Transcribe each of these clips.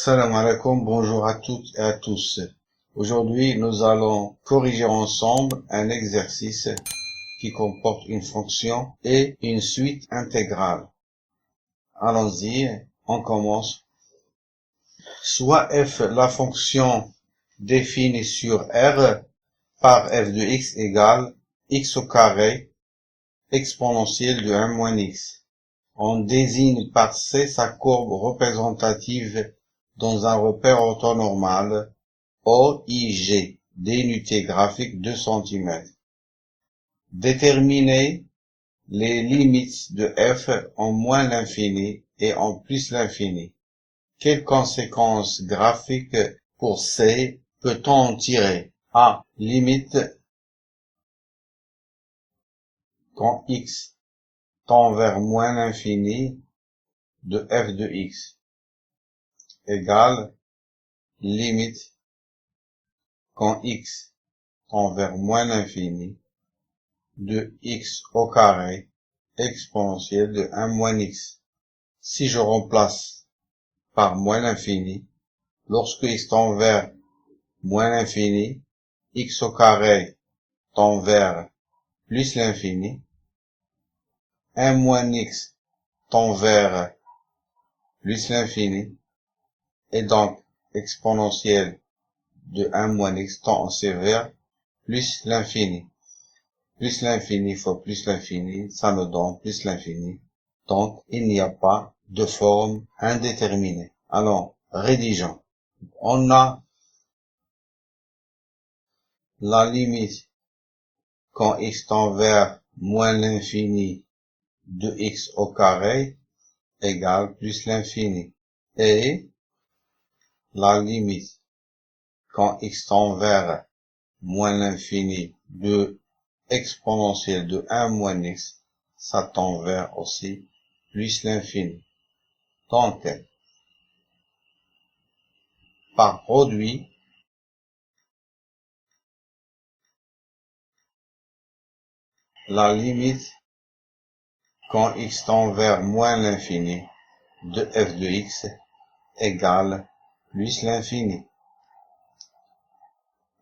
Salam alaikum, bonjour à toutes et à tous. Aujourd'hui, nous allons corriger ensemble un exercice qui comporte une fonction et une suite intégrale. Allons-y, on commence. Soit f, la fonction définie sur R par f de x égale x au carré exponentielle de 1 moins x. On désigne par C sa courbe représentative dans un repère orthonormal OIG d'unité graphique 2 cm. Déterminer les limites de f en moins l'infini et en plus l'infini. Quelles conséquences graphiques pour C peut-on en tirer? A. Limite quand x tend vers moins l'infini de f de x égale limite quand x tend vers moins l'infini de x au carré exponentielle de 1 moins x. Si je remplace par moins l'infini, lorsque x tend vers moins l'infini, x au carré tend vers plus l'infini, 1 moins x tend vers plus l'infini, et donc exponentielle de 1 moins x tend aussi vers plus l'infini. Plus l'infini fois plus l'infini, ça nous donne plus l'infini. Donc, il n'y a pas de forme indéterminée. Alors, rédigeons. On a la limite quand x tend vers moins l'infini de x au carré égale plus l'infini. Et la limite quand x tend vers moins l'infini de exponentielle de 1 moins x, ça tend vers aussi plus l'infini. Donc, par produit, la limite quand x tend vers moins l'infini de f de x égale plus l'infini.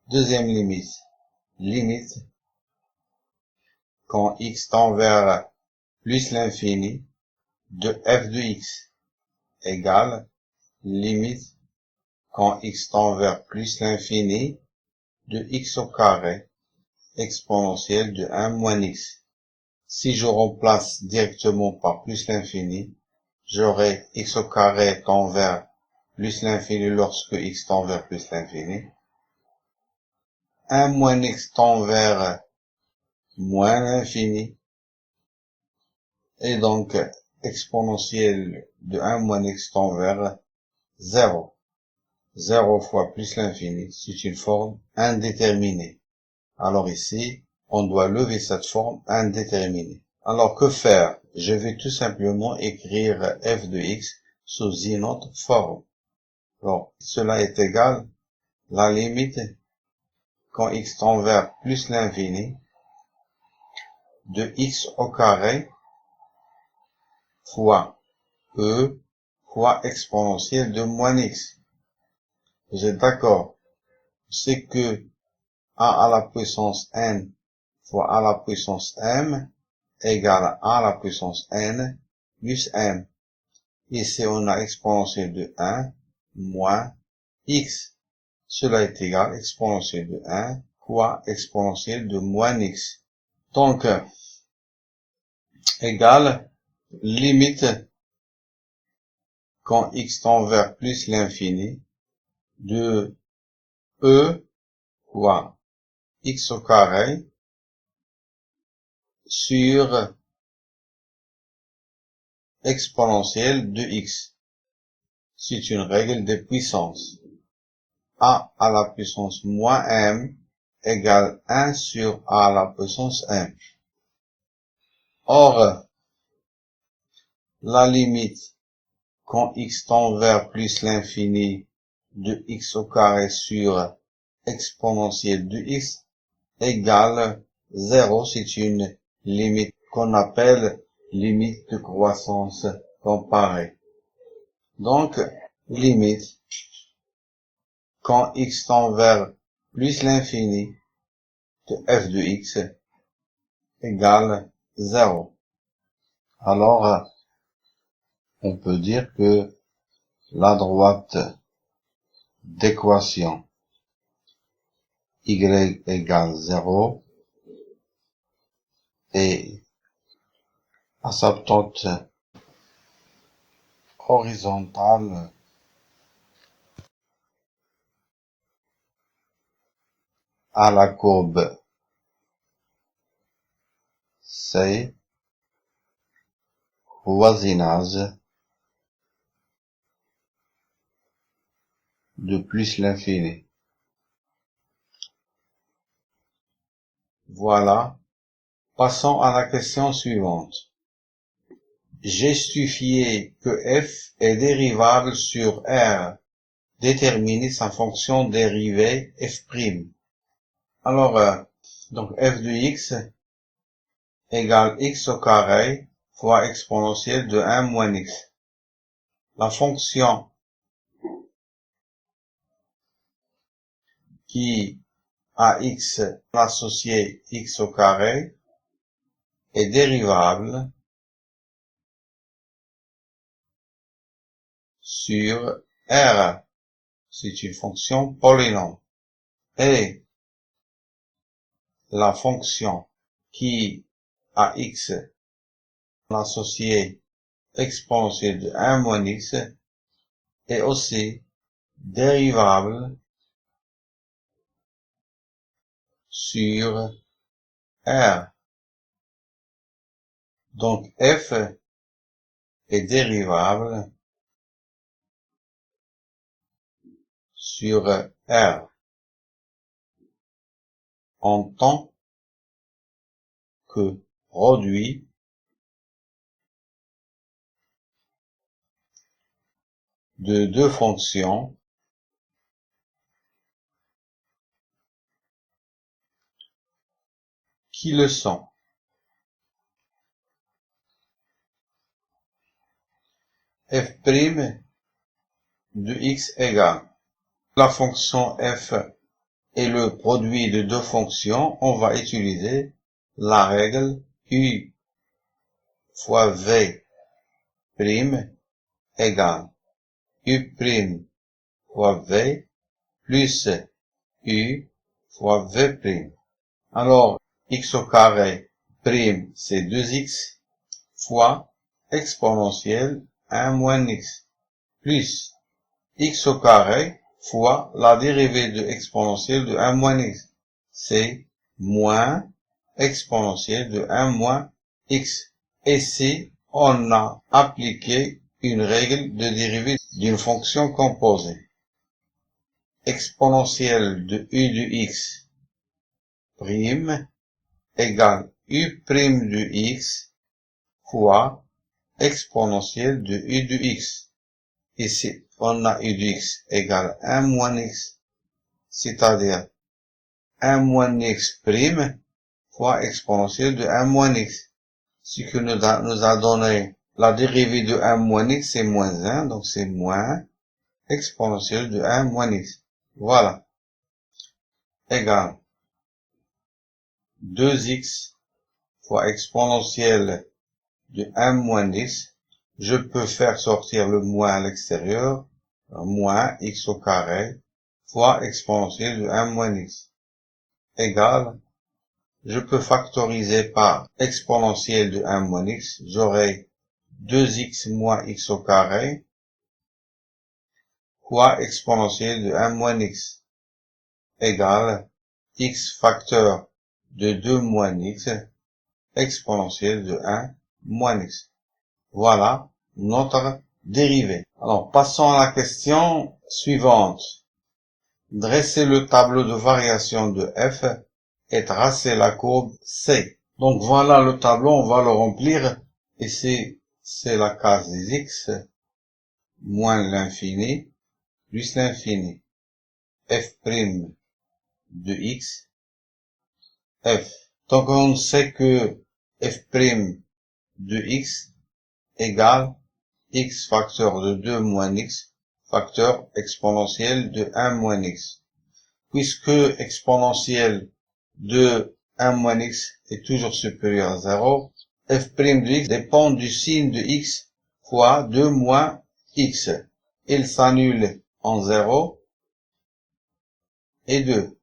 Deuxième limite, limite quand x tend vers plus l'infini de f de x égale limite quand x tend vers plus l'infini de x au carré exponentielle de 1 moins x. Si je remplace directement par plus l'infini, j'aurai x au carré tend vers plus l'infini lorsque x tend vers plus l'infini. 1 moins x tend vers moins l'infini. Et donc, exponentielle de 1 moins x tend vers 0. 0 fois plus l'infini, c'est une forme indéterminée. Alors ici, on doit lever cette forme indéterminée. Alors que faire? Je vais tout simplement écrire f de x sous une autre forme. Alors, cela est égal la limite quand x tend vers plus l'infini de x au carré fois e fois exponentielle de moins x. Vous êtes d'accord? C'est que a à la puissance n fois a à la puissance m égale a à la puissance n plus m. Ici, on a exponentielle de 1 moins x. Cela est égal exponentielle de 1 fois exponentielle de moins x. Donc, égale limite quand x tend vers plus l'infini de e fois x au carré sur exponentielle de x. C'est une règle des puissances. A à la puissance moins m égale 1 sur a à la puissance m. Or, la limite quand x tend vers plus l'infini de x au carré sur exponentielle de x égale 0, c'est une limite qu'on appelle limite de croissance comparée. Donc, limite quand x tend vers plus l'infini de f de x égale 0. Alors, on peut dire que la droite d'équation y égale 0 est asymptote horizontale à la courbe C, voisinage de plus l'infini. Voilà. Passons à la question suivante. Justifiez que f est dérivable sur R. Déterminez sa fonction dérivée f'. Alors, donc f de x égale x au carré fois exponentielle de 1 moins x. La fonction qui a x associé x au carré est dérivable sur R. C'est une fonction polynôme. Et la fonction qui a x associé exponentielle de 1 moins x est aussi dérivable sur R. Donc f est dérivable sur R en tant que produit de deux fonctions qui le sont. F' de x égale la fonction f est le produit de deux fonctions. On va utiliser la règle u fois v' égale u' fois v plus u fois v'. Alors, x au carré prime c'est 2x fois exponentielle 1 moins x plus x au carré fois la dérivée de exponentielle de 1 moins x. C'est moins exponentielle de 1 moins x. Ici, on a appliqué une règle de dérivée d'une fonction composée. Exponentielle de u de x prime égale u' de x fois exponentielle de u de x. Ici, on a u de x égale 1 moins x, c'est-à-dire 1 moins x prime fois exponentielle de 1 moins x. Ce que nous a donné la dérivée de 1 moins x, c'est moins 1, donc c'est moins exponentielle de 1 moins x. Voilà. Égale 2x fois exponentielle de 1 moins x. Je peux faire sortir le moins à l'extérieur, moins x au carré, fois exponentielle de 1 moins x, égale, je peux factoriser par exponentielle de 1 moins x, j'aurai 2x moins x au carré, fois exponentielle de 1 moins x, égale x facteur de 2 moins x, exponentielle de 1 moins x. Voilà notre dérivée. Alors, passons à la question suivante. Dressez le tableau de variation de f et tracez la courbe C. Donc, voilà le tableau, on va le remplir. Ici, c'est la case des x, moins l'infini, plus l'infini. F' de x, f. Donc, on sait que f' de x égale x facteur de 2 moins x facteur exponentiel de 1 moins x. Puisque exponentiel de 1 moins x est toujours supérieur à 0, f' de x dépend du signe de x fois 2 moins x. Il s'annule en 0 et 2.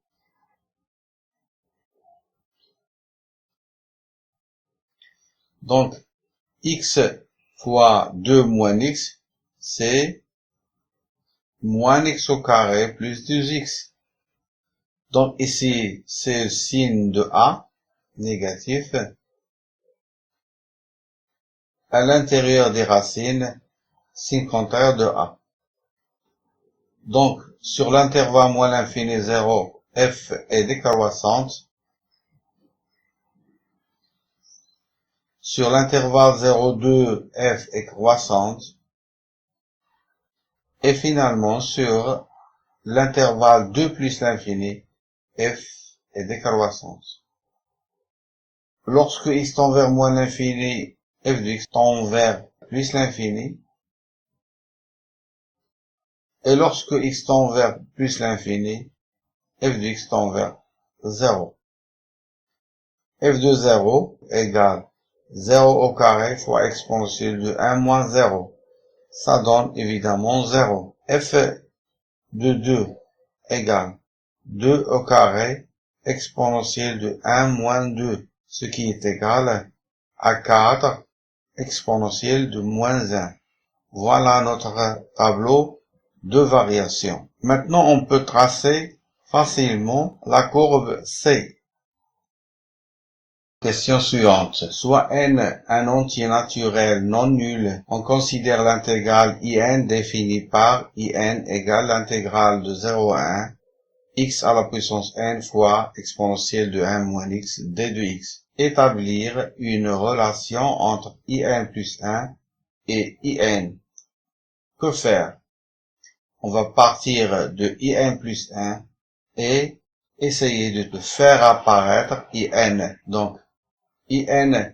Donc, x fois 2 moins x, c'est moins x au carré plus 2x. Donc ici, c'est le signe de A, négatif. À l'intérieur des racines, signe contraire de A. Donc, sur l'intervalle moins l'infini 0, f est décroissante. Sur l'intervalle 0,2, f est croissante. Et finalement, sur l'intervalle 2 plus l'infini, f est décroissante. Lorsque x tend vers moins l'infini, f de x tend vers plus l'infini. Et lorsque x tend vers plus l'infini, f de x tend vers 0. f de 0 égale 0 au carré fois exponentielle de 1 moins 0. Ça donne évidemment 0. f de 2 égale 2 au carré exponentielle de 1 moins 2, ce qui est égal à 4 exponentielle de moins 1. Voilà notre tableau de variation. Maintenant, on peut tracer facilement la courbe C. Question suivante. Soit n un entier naturel non nul, on considère l'intégrale in définie par in égale l'intégrale de 0 à 1, x à la puissance n fois exponentielle de 1 moins x d de x. Établir une relation entre in plus 1 et in. Que faire? On va partir de in plus 1 et essayer de faire apparaître in. Donc, in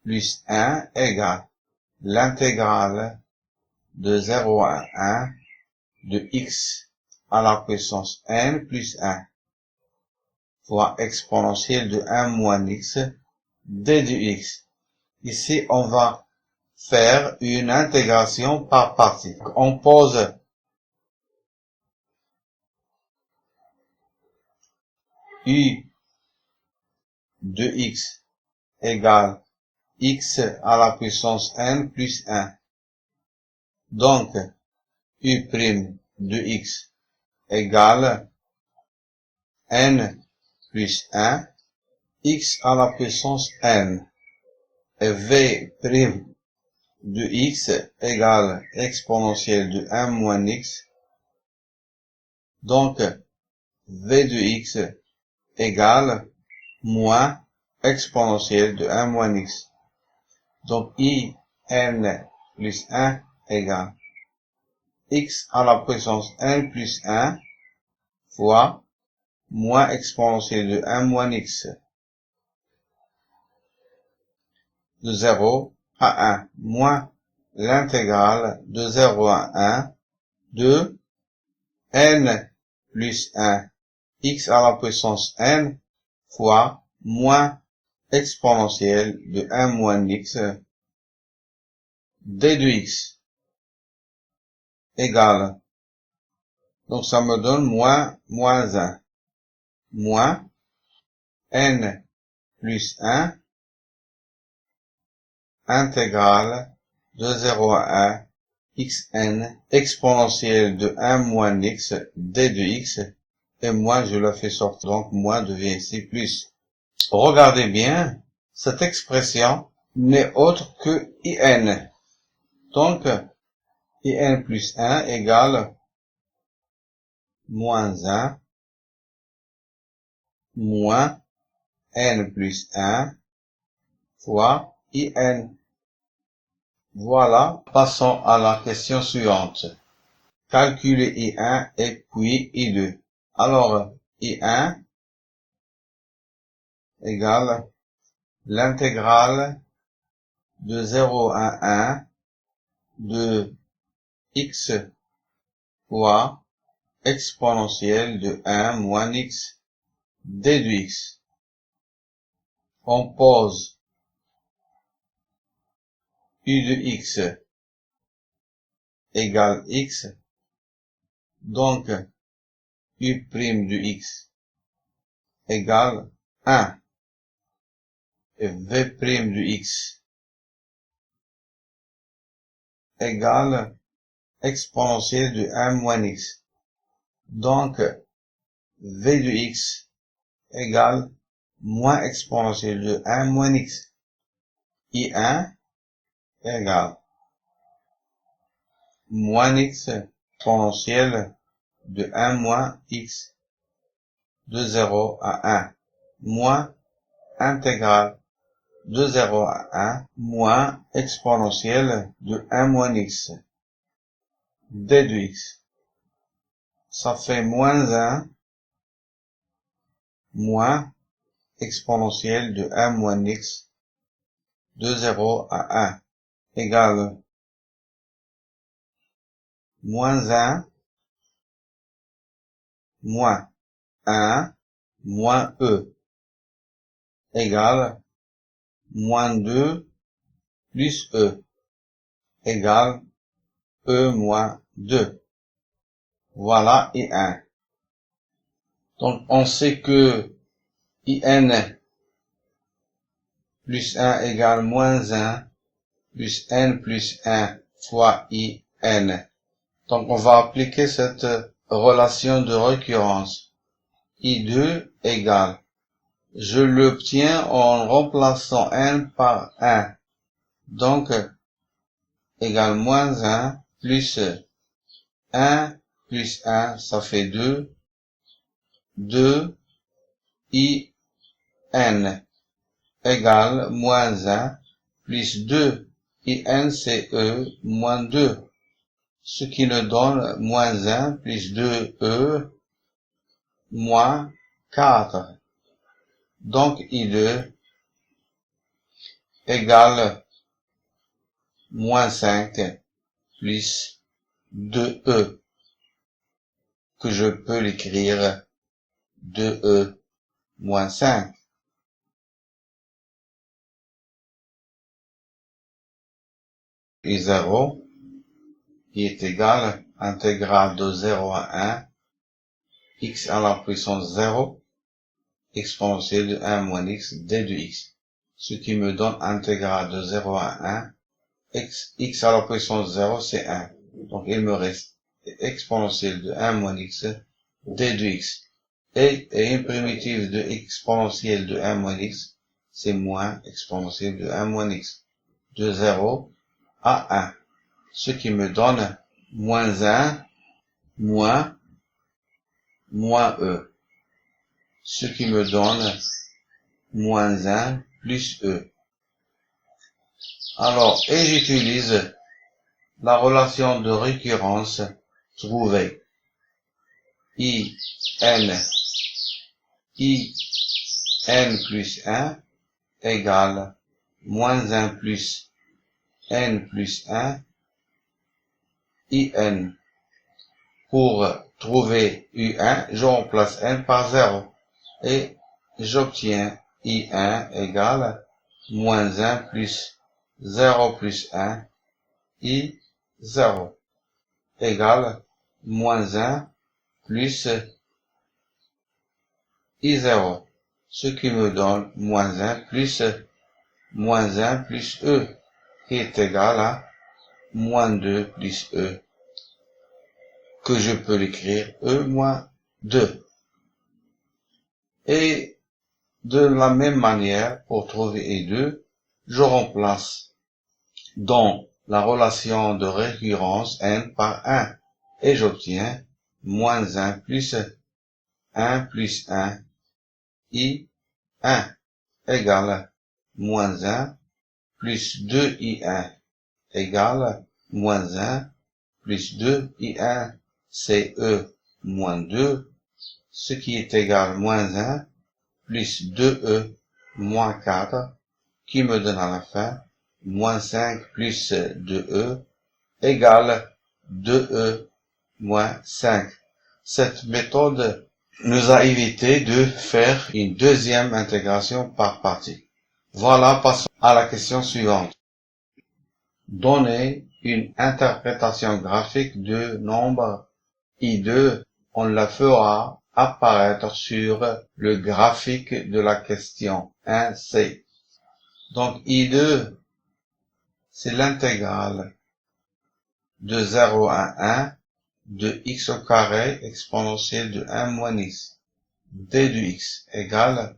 plus 1 égale l'intégrale de 0 à 1 de x à la puissance n plus 1 fois exponentielle de 1 moins x d de x. Ici, on va faire une intégration par partie. On pose u de x égale x à la puissance n plus 1. Donc, u' de x égale n plus 1, x à la puissance n. Et v' de x égale exponentielle de 1 moins x. Donc, v de x égale moins exponentielle de 1 moins x. Donc, in plus 1 égale x à la puissance n plus 1 fois moins exponentielle de 1 moins x. De 0 à 1, moins l'intégrale de 0 à 1 de n plus 1 x à la puissance n fois moins exponentielle de 1 moins x d de x égale, donc ça me donne moins 1, moins n plus 1 intégrale de 0 à 1 xn exponentielle de 1 moins x d de x, et moins je la fais sortir, donc moins devient ici plus. Regardez bien, cette expression n'est autre que in. Donc, in plus 1 égale moins 1 moins n plus 1 fois in. Voilà, passons à la question suivante. Calculer I1 et puis I2. Alors, I1 égale l'intégrale de 0 à 1 de x fois exponentielle de 1 moins x d de x. On pose u de x égale x, donc u' de x égale 1 et v' de x égale exponentielle de 1 moins x. Donc, v de x égale moins exponentielle de 1 moins x. I1 égale moins x exponentielle de 1 moins x de 0 à 1 moins intégrale de 0 à 1 moins exponentielle de 1 moins x d de x. Ça fait moins 1 moins exponentielle de 1 moins x de 0 à 1 égale moins 1 moins 1 moins e égale moins 2 plus e égale e moins 2. Voilà I1. Donc on sait que IN plus 1 égale moins 1 plus n plus 1 fois IN. Donc on va appliquer cette relation de récurrence. I2 égale, je l'obtiens en remplaçant n par 1. Donc, égale moins 1 plus 1 plus 1, ça fait 2. 2 IN égale moins 1 plus 2 IN c'est E moins 2. Ce qui nous donne moins 1 plus 2E moins 4. Donc, I2 égale moins 5 plus 2E, que je peux l'écrire 2E moins 5. I0 qui est égal à intégrale de 0 à 1, x à la puissance 0, exponentielle de 1 moins x d de x, ce qui me donne intégrale de 0 à 1, x à la puissance 0 c'est 1, donc il me reste exponentielle de 1 moins x d de x, et une primitive de exponentielle de 1 moins x, c'est moins exponentielle de 1 moins x, de 0 à 1, ce qui me donne moins 1 moins e, ce qui me donne moins 1 plus e. Alors, et j'utilise la relation de récurrence trouvée. IN plus 1 égale moins 1 plus n plus 1 IN. Pour trouver U1, je remplace n par 0 et j'obtiens I1 égale moins 1 plus 0 plus 1 I0 égale moins 1 plus I0, ce qui me donne moins 1 plus E, qui est égal à moins 2 plus E, que je peux l'écrire E moins 2. Et de la même manière, pour trouver E2, je remplace dans la relation de récurrence n par 1, et j'obtiens moins 1 plus 1 plus 1 I1 égale moins 1 plus 2 I1 égale moins 1 plus 2 I1 c'est E moins 2, ce qui est égal moins 1 plus 2E moins 4, qui me donne à la fin moins 5 plus 2E égale 2e moins 5. Cette méthode nous a évité de faire une deuxième intégration par partie. Voilà, passons à la question suivante. Donnez une interprétation graphique de nombre I2. On la fera apparaître sur le graphique de la question 1C. Donc I2, c'est l'intégrale de 0 à 1 de x au carré exponentielle de 1 moins x d de x égale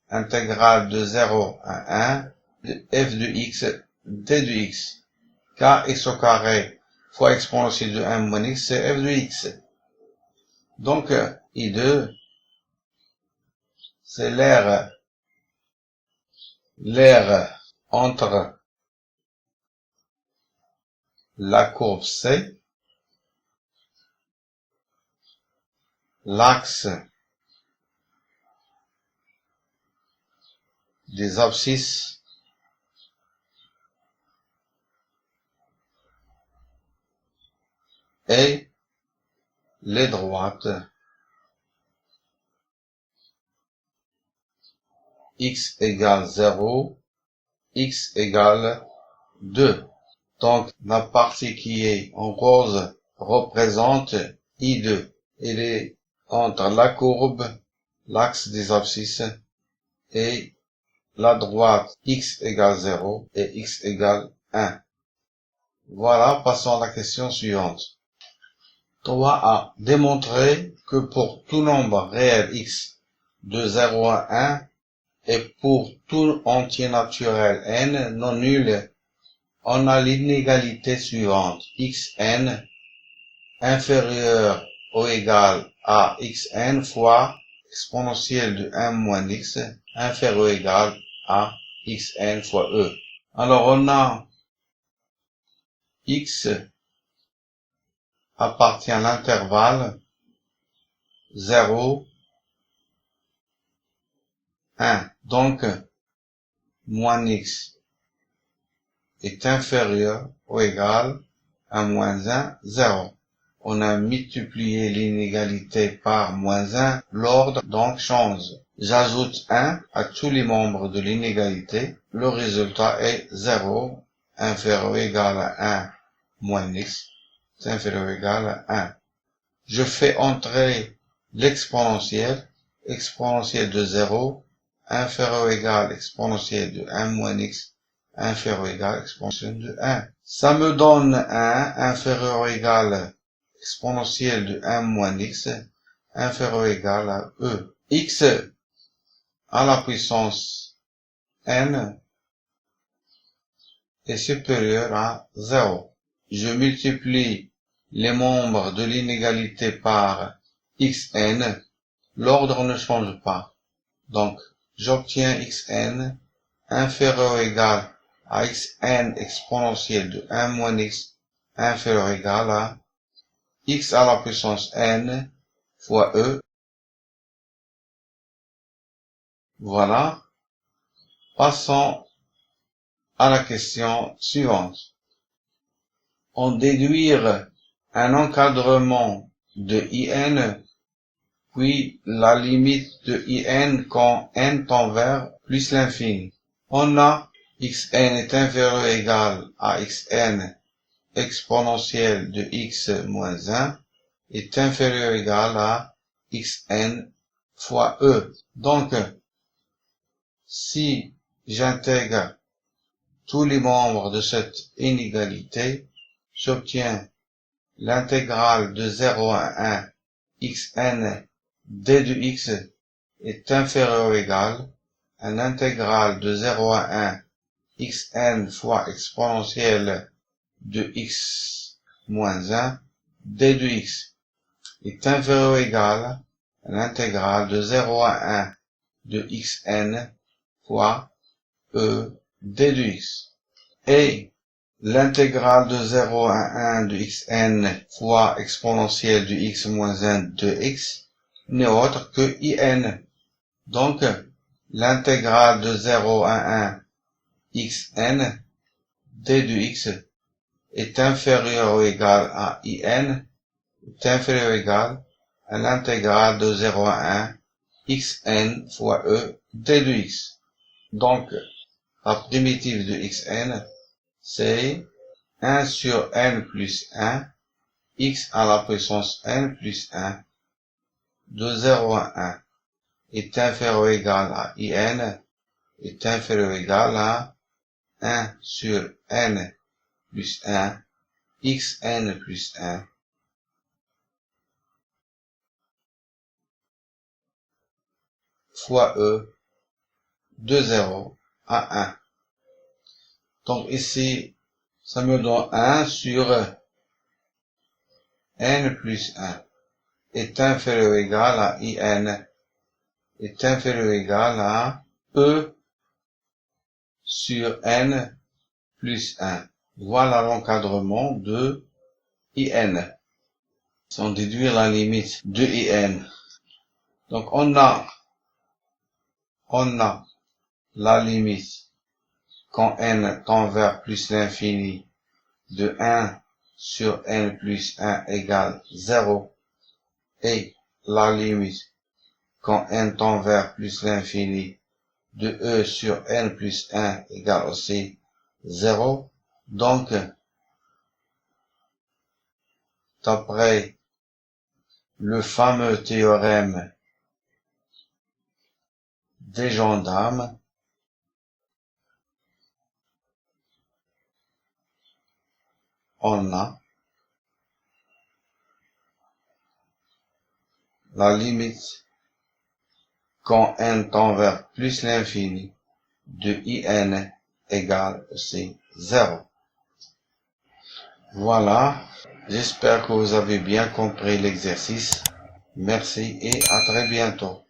intégrale de 0 à 1 de f de x d de x, car x au carré fois exponentielle de 1 moins x, c'est f de x. Donc, I2, c'est l'aire entre la courbe C, l'axe des abscisses et les droites x égale 0, x égale 2. Donc, la partie qui est en rose représente I2. Elle est entre la courbe, l'axe des abscisses et la droite x égale 0 et x égale 1. Voilà, passons à la question suivante. 3a. Démontrer que pour tout nombre réel x de 0 à 1 et pour tout entier naturel n non nul, on a l'inégalité suivante. xn inférieur ou égal à xn fois exponentielle de 1 moins x inférieur ou égal à xn fois e. Alors on a x appartient à l'intervalle 0, 1. Donc, moins x est inférieur ou égal à moins 1, 0. On a multiplié l'inégalité par moins 1, l'ordre donc change. J'ajoute 1 à tous les membres de l'inégalité. Le résultat est 0, inférieur ou égal à 1 moins x, c'est inférieur ou égal à 1. Je fais entrer l'exponentielle, exponentielle de 0, inférieur ou égal exponentielle de 1 moins x, inférieur ou égal exponentielle de 1. Ça me donne 1 inférieur ou égal exponentielle de 1 moins x, inférieur ou égal à e. X à la puissance n est supérieur à 0. Je multiplie les membres de l'inégalité par xn, l'ordre ne change pas. Donc, j'obtiens xn inférieur ou égal à xn exponentielle de 1 moins x inférieur ou égal à x à la puissance n fois e. Voilà. Passons à la question suivante. On déduire un encadrement de in, puis la limite de in quand n tend vers plus l'infini. On a xn est inférieur ou égal à xn exponentielle de x moins 1 est inférieur ou égal à xn fois e. Donc, si j'intègre tous les membres de cette inégalité, j'obtiens l'intégrale de 0 à 1 xn d de x est inférieur ou égal à l'intégrale de 0 à 1 xn fois exponentielle de x moins 1 d de x est inférieur ou égal à l'intégrale de 0 à 1 de xn fois e d de x. Et l'intégrale de 0 à 1 de xn fois exponentielle de x moins 1 de x n'est autre que in. Donc, l'intégrale de 0 à 1 xn d de x est inférieur ou égal à in est inférieur ou égal à l'intégrale de 0 à 1 xn fois e d de x. Donc, la primitive de xn, c'est 1 sur n plus 1, x à la puissance n plus 1, de 0 à 1, est inférieur ou égal à in, est inférieur ou égal à 1 sur n plus 1, xn plus 1, fois e, de 0 à 1. Donc ici, ça me donne 1 sur n plus 1 est inférieur ou égal à in est inférieur ou égal à e sur n plus 1. Voilà l'encadrement de in. Sans déduire la limite de in. Donc on a la limite quand n tend vers plus l'infini de 1 sur n plus 1 égale 0 et la limite quand n tend vers plus l'infini de e sur n plus 1 égale aussi 0. Donc, d'après le fameux théorème des gendarmes, on a la limite quand n tend vers plus l'infini de in égale aussi 0. Voilà, j'espère que vous avez bien compris l'exercice. Merci et à très bientôt.